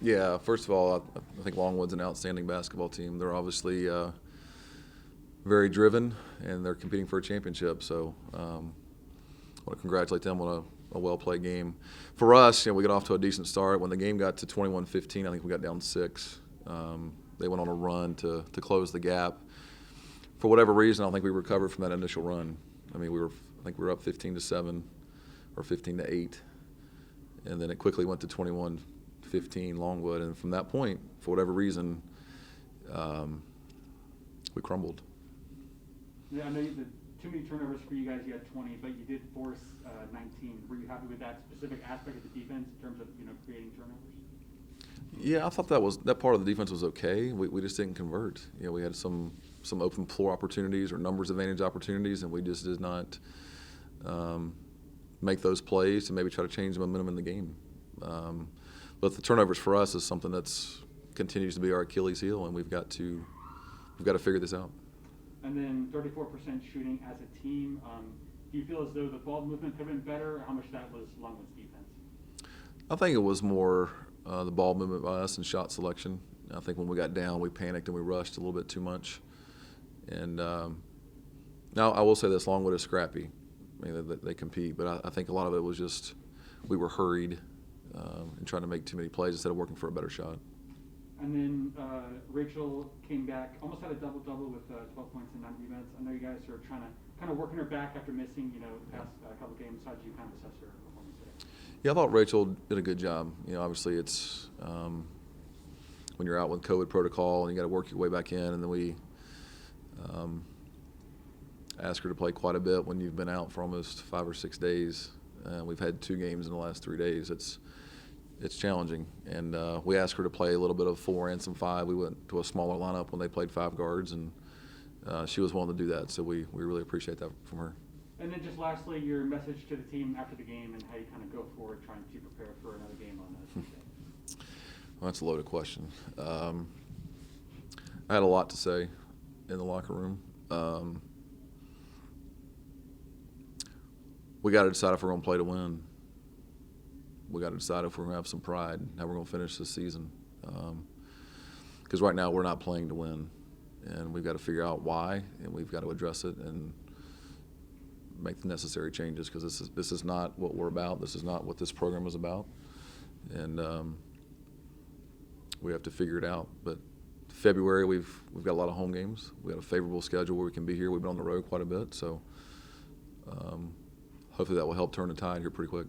Yeah, first of all, I think Longwood's an outstanding basketball team. They're obviously very driven, and they're competing for a championship. So I want to congratulate them on a well-played game. For us, we got off to a decent start. When the game got to 21-15, I think we got down 6. They went on a run to close the gap. For whatever reason, I don't think we recovered from that initial run. I think we were up 15-7 or 15-8, and then it quickly went to 21-15 Longwood, and from that point, for whatever reason, we crumbled. Yeah, I know the too many turnovers for you guys. You had 20, but you did force 19. Were you happy with that specific aspect of the defense in terms of creating turnovers? Yeah, I thought that part of the defense was okay. We just didn't convert. We had some open floor opportunities or numbers advantage opportunities, and we just did not make those plays to maybe try to change the momentum in the game. But the turnovers for us is something that's continues to be our Achilles heel, and we've got to figure this out. And then 34% shooting as a team. Do you feel as though the ball movement could have been better? How much of that was Longwood's defense? I think it was more the ball movement by us and shot selection. I think when we got down, we panicked and we rushed a little bit too much. And now I will say this: Longwood is scrappy. I mean, they compete, but I think a lot of it was just we were hurried and trying to make too many plays instead of working for a better shot. And then Rachel came back, almost had a double-double with 12 points and 9 rebounds. I know you guys are trying to kind of working her back after missing, the past couple games. How did you kind of assess her performance today? Yeah, I thought Rachel did a good job. Obviously it's when you're out with COVID protocol and you got to work your way back in, and then we ask her to play quite a bit when you've been out for almost 5 or 6 days. We've had 2 games in the last 3 days. It's challenging, and we asked her to play a little bit of 4 and some 5. We went to a smaller lineup when they played 5 guards, and she was willing to do that, so we really appreciate that from her. And then just lastly, your message to the team after the game and how you kind of go forward trying to prepare for another game on Tuesday. Well, that's a loaded question. I had a lot to say in the locker room. We got to decide if we're going to play to win. We got to decide if we're going to have some pride, how we're going to finish this season. Because right now we're not playing to win, and we've got to figure out why, and we've got to address it and make the necessary changes, because this is not what we're about. This is not what this program is about, and we have to figure it out. But February we've got a lot of home games. We got a favorable schedule where we can be here. We've been on the road quite a bit, so hopefully that will help turn the tide here pretty quick.